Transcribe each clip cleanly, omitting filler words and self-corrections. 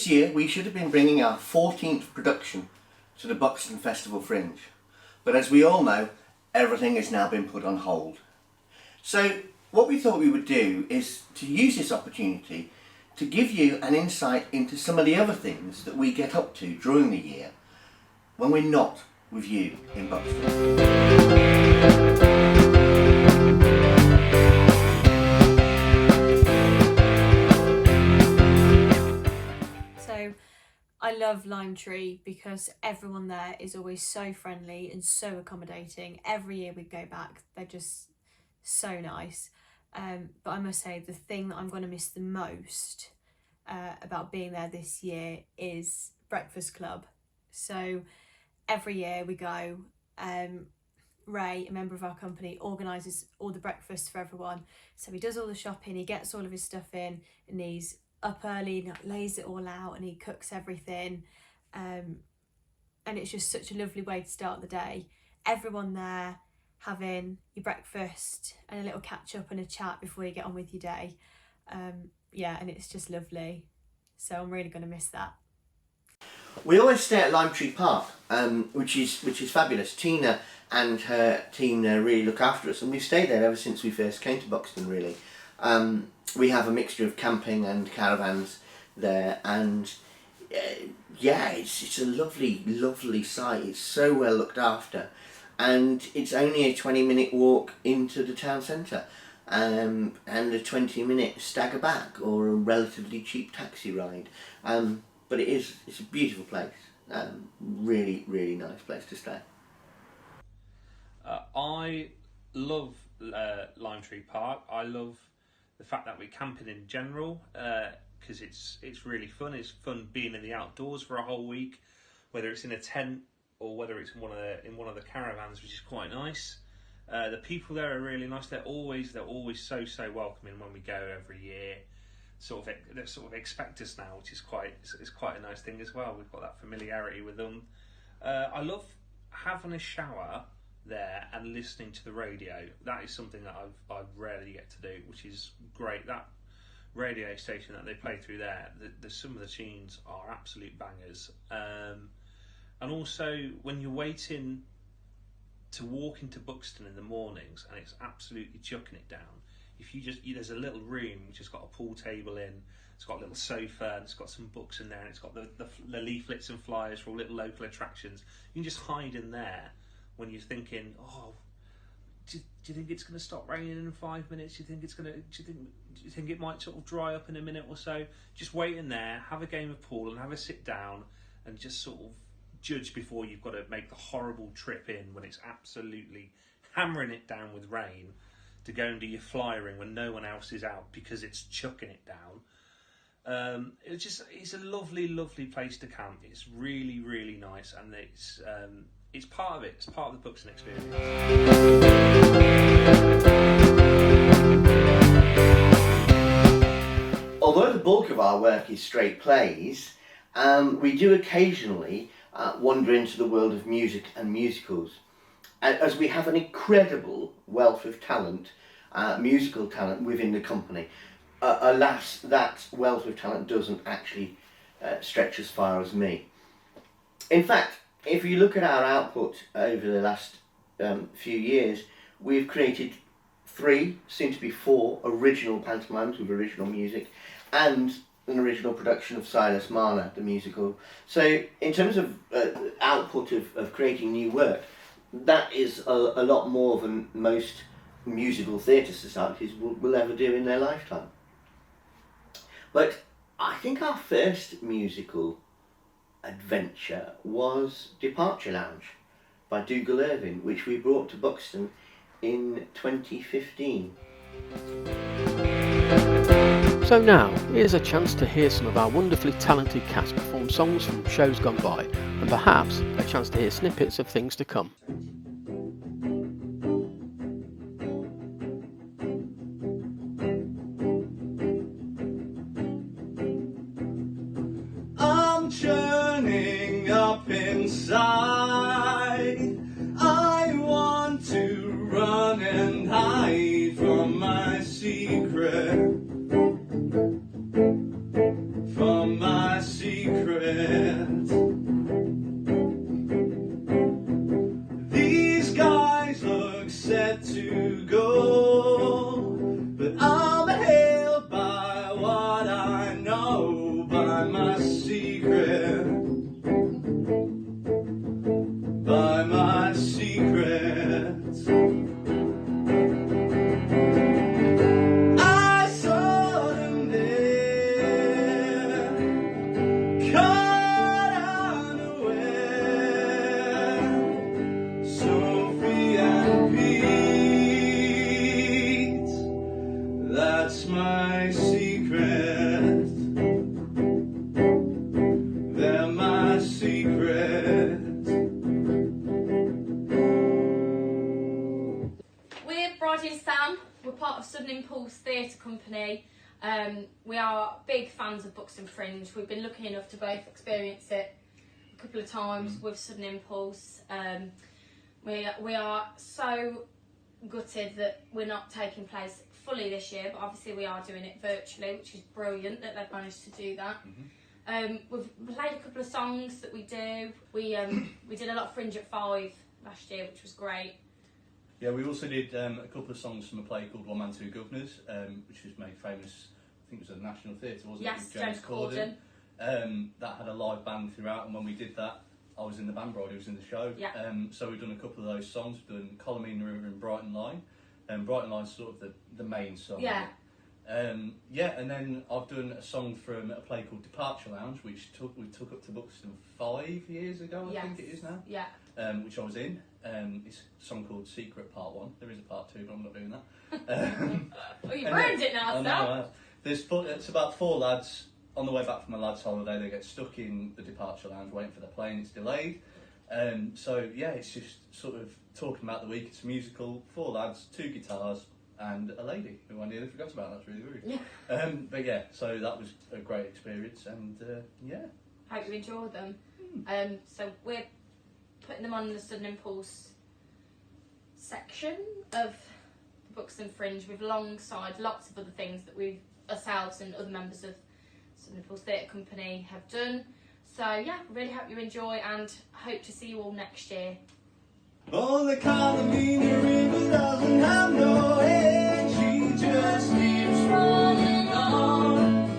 year we should have been bringing our 14th production to the Buxton Festival Fringe, but as we all know, everything has now been put on hold. So what we thought we would do is to use this opportunity to give you an insight into some of the other things that we get up to during the year when we're not with you in Buxton. I love Limetree because everyone there is always so friendly and so accommodating. Every year we go back, they're just so nice. But I must say the thing that I'm going to miss the most about being there this year is Breakfast Club. So every year we go, Ray, a member of our company, organises all the breakfasts for everyone. So he does all the shopping, he gets all of his stuff in, and he's up early and lays it all out and he cooks everything, and it's just such a lovely way to start the day. Everyone there having your breakfast and a little catch up and a chat before you get on with your day. Yeah, and it's just lovely, so I'm really going to miss that. We always stay at Limetree Park, which is fabulous. Tina and her team there really look after us, and we've stayed there ever since we first came to Buxton, really. We have a mixture of camping and caravans there, and yeah, it's a lovely site. It's so well looked after, and it's only a 20-minute walk into the town centre, and a 20-minute stagger back or a relatively cheap taxi ride. But it's a beautiful place. Really nice place to stay. I love Limetree Park. I love the fact that we're camping in general, because it's really fun. It's fun being in the outdoors for a whole week, whether it's in a tent or whether it's in one of the caravans, which is quite nice. The people there are really nice. They're always so welcoming when we go every year. They sort of expect us now, which is quite a nice thing as well. We've got that familiarity with them. I love having a shower there and listening to the radio. That is something that I rarely get to do, which is great. That radio station that they play through there, some of the tunes are absolute bangers. And also when you're waiting to walk into Buxton in the mornings and it's absolutely chucking it down, there's a little room which has got a pool table in, it's got a little sofa and it's got some books in there, and it's got the leaflets and flyers for all little local attractions. You can just hide in there when you're thinking, oh, do you think it's going to stop raining in 5 minutes? Do you think it might sort of dry up in a minute or so? Just wait in there, have a game of pool and have a sit down and just sort of judge before you've got to make the horrible trip in when it's absolutely hammering it down with rain to go and do your flyering when no one else is out because it's chucking it down. It's a lovely place to camp. It's really nice, and it's part of it. It's part of the Buxton experience. Although the bulk of our work is straight plays, we do occasionally wander into the world of music and musicals, as we have an incredible wealth of talent, musical talent within the company. Alas, that wealth of talent doesn't actually stretch as far as me. In fact, if you look at our output over the last few years, we've created 3, soon to be 4, original pantomimes with original music, and an original production of Silas Marner, the musical. So in terms of output of creating new work, that is a lot more than most musical theatre societies will ever do in their lifetime. But I think our first musical adventure was Departure Lounge by Dougal Irvine, which we brought to Buxton in 2015. So now, here's a chance to hear some of our wonderfully talented cast perform songs from shows gone by, and perhaps a chance to hear snippets of things to come. I'm churning up inside. I want to run and hide from my secret. From my secret. secret. These guys look set to go, but I'm held by what I know, by my secret, by my secret. I saw them there, caught unaware, Sophie and Pete, that's my secret, they're my secret. We're Bridie and Sam. We're part of Sudden Impulse Theatre Company. We are big fans of Buxton Fringe. We've been lucky enough to both experience it a couple of times with Sudden Impulse. We are so gutted that we're not taking place fully this year, but obviously we are doing it virtually, which is brilliant that they've managed to do that. We've played a couple of songs that we do. We did a lot of Fringe at 5 last year, which was great. Yeah, we also did a couple of songs from a play called One Man, Two Governors, which was made famous, I think it was at the National Theatre, wasn't it? Yes, With James Corden. That had a live band throughout, and when we did that, I was in the band, Bridie was in the show. Yeah. So we've done a couple of those songs. We've done Colomina River and Brighton Line. Brighton Line's sort of the main song. Yeah. Yeah, and then I've done a song from a play called Departure Lounge, which we took up to Buxton 5 years ago, I think it is now. Yeah. Which I was in. It's a song called Secret Part 1. There is a Part 2, but I'm not doing that. Well, you've ruined it now, I Sam. know, it's about 4 lads on the way back from a lads' holiday. They get stuck in the Departure Lounge waiting for the plane. It's delayed. So yeah, it's just sort of talking about the week. It's a musical, 4 lads, 2 guitars, and a lady who I nearly forgot about. That's really rude. Yeah. But yeah, so that was a great experience, and yeah. Hope you enjoyed them. So we're putting them on the Sudden Impulse section of the Buxton Fringe, with alongside lots of other things that we ourselves and other members of Sudden Impulse Theatre Company have done. So yeah, really hope you enjoy, and hope to see you all next year. Oh, the Colomina River doesn't have no end, she just keeps rolling on.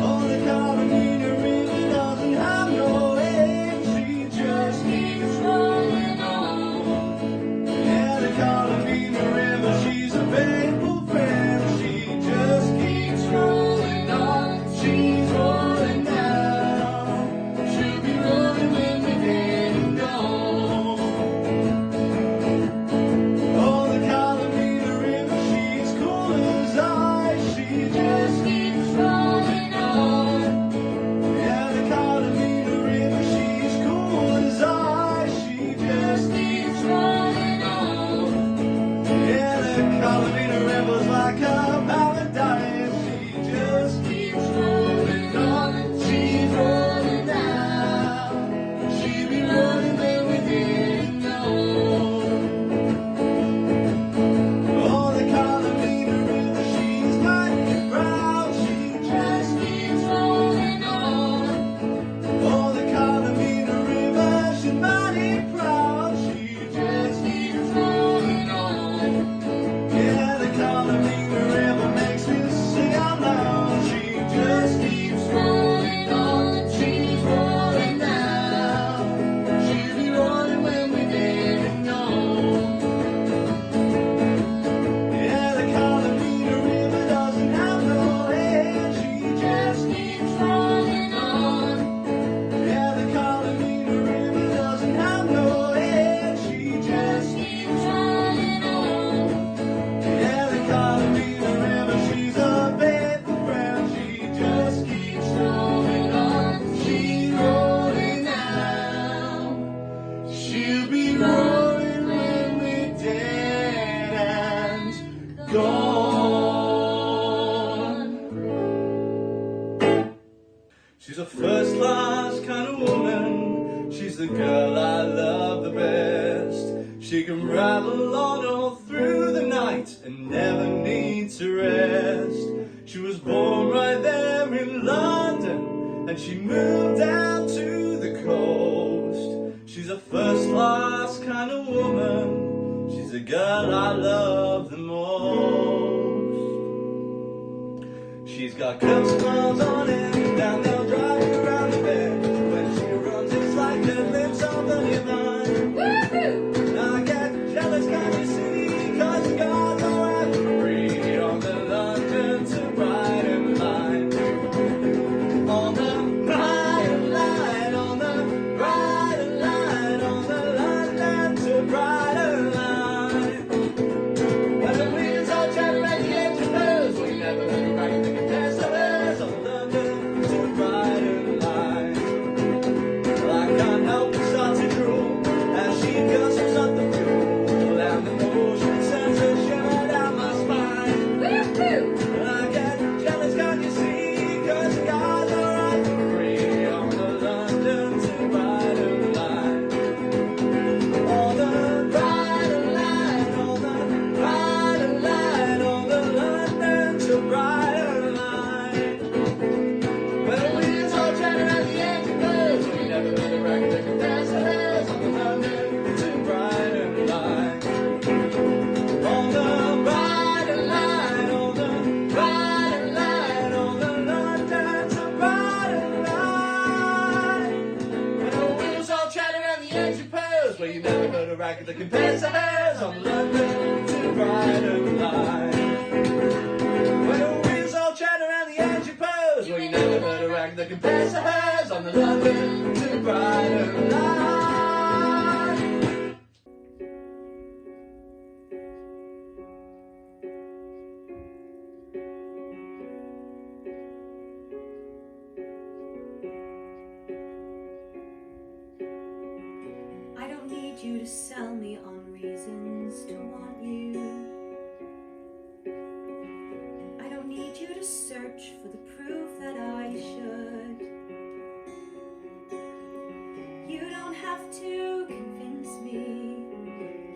Oh, the Colomina River doesn't have no end, she just keeps rolling on. Yeah, the Colomina River, she's a faithful friend, she just keeps rolling on. She's rolling now, she'll be rolling when we didn't know. Oh, the Colomina River, she's cool as ice, she just keeps rolling on. Yeah, the Colomina River, she's cool as ice, she just keeps rolling on. Yeah, the Colomina River's like a paradise, she just keeps rolling on. She's rolling now, she'll be rolling when we didn't know. Oh, the Colomina River, she's mighty proud, she just keeps rolling on. Oh, the Colomina River, she's mighty proud, she just keeps rolling on. Yeah, the Colomina River makes me sing out loud, she just keeps rolling on. She's rolling now, she'll be rolling when we didn't know. Yeah, the Colomina River doesn't have no end, she just keeps rolling on. Yeah, the Colomina River doesn't have no end, she just keeps rolling on. Yeah, the Colomina River, she's a faithful friend, she just keeps rolling on. She's rolling now, she'll be rolling when we're dead and gone. She's a first-class kind of woman, she's the girl I love the best. She can rattle on all through the night and never needs to rest. She was born right there in London, and she moved out Well, you never heard a record that compares to hers on the London to Brighton line. When the wheels all turn around the engine pose. Well, you never heard a record that compares to hers on the London to Brighton line. I don't need you to sell me on reasons to want you. I don't need you to search for the proof that I should. You don't have to convince me.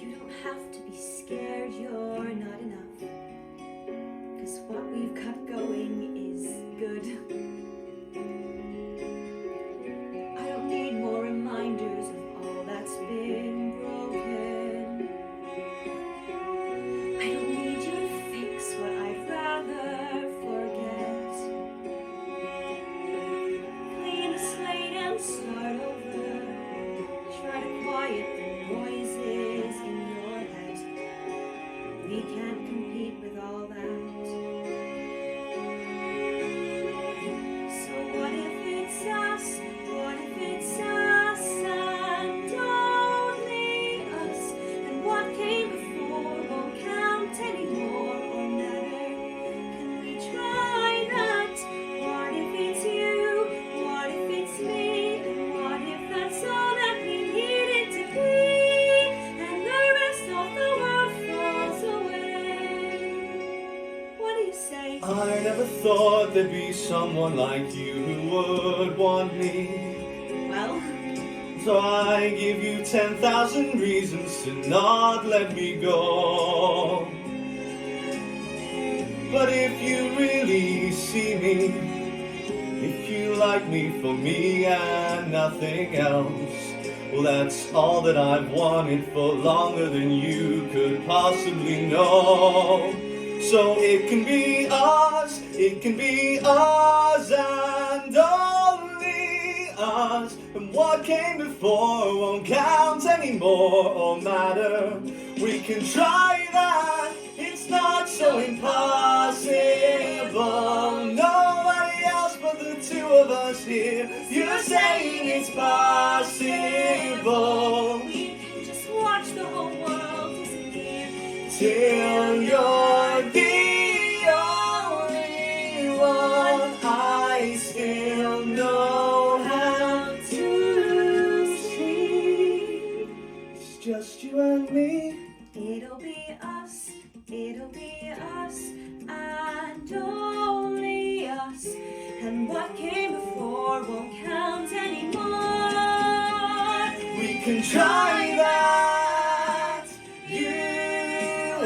You don't have to be scared you're not enough. 'Cause what we've got going is good. I don't need more reminders of all that's been broken. I don't need you to fix what I'd rather forget. Clean the slate and start over. Try to quiet the noises in your head. We can't compete with all that. So what if it's us? What if it's us and only us? And what came before won't count anymore or never. Can we try that? What if it's you? What if it's me? And what if that's all that we needed to be? And the rest of the world falls away. What do you say? I never thought there'd be someone like you who would want me. Well, So I give you 10,000 reasons to not let me go. But if you really see me, if you like me for me and nothing else, well, that's all that I've wanted for longer than you could possibly know. So it can be us and only us. And what came before won't count anymore or matter. We can try that, it's not so impossible. Nobody else but the two of us here. You're saying it's possible. we can just watch the whole world disappear. Till you're the only one I still know how to see. It's just you and me. It'll be us, and only us. And what came before won't count anymore. We can try that, you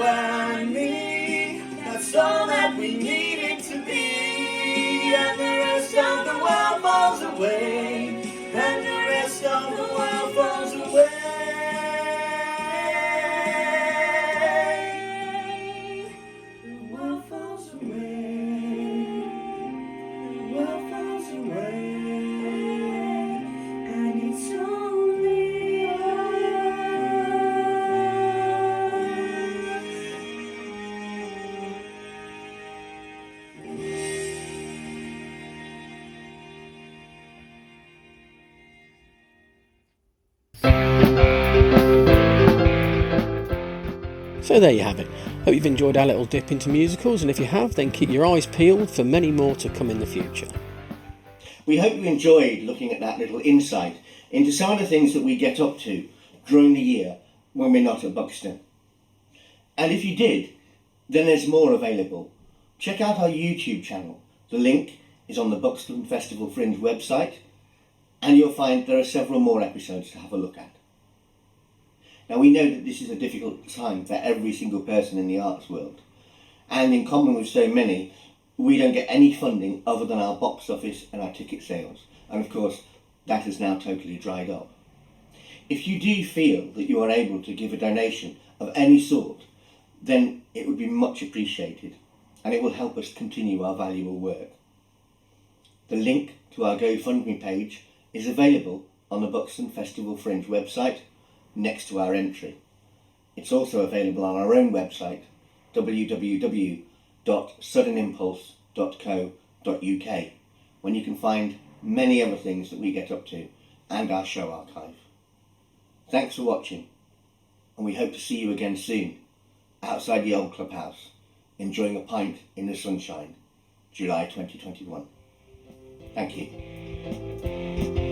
and me. That's all that we needed to be. And the rest of the world falls away. And the rest of the world falls away. The world falls away. The world falls away. And it's only us. So there you have it. Hope you've enjoyed our little dip into musicals, and if you have, then keep your eyes peeled for many more to come in the future. We hope you enjoyed looking at that little insight into some of the things that we get up to during the year when we're not at Buxton. And if you did, then there's more available. Check out our YouTube channel. The link is on the Buxton Festival Fringe website, and you'll find there are several more episodes to have a look at. Now, we know that this is a difficult time for every single person in the arts world, and in common with so many, we don't get any funding other than our box office and our ticket sales, and of course that has now totally dried up. If you do feel that you are able to give a donation of any sort, then it would be much appreciated, and it will help us continue our valuable work. The link to our GoFundMe page is available on the Buxton Festival Fringe website. next to our entry. It's also available on our own website, www.suddenimpulse.co.uk, when you can find many other things that we get up to and our show archive. Thanks for watching, and we hope to see you again soon, outside the old clubhouse, enjoying a pint in the sunshine, July 2021. Thank you.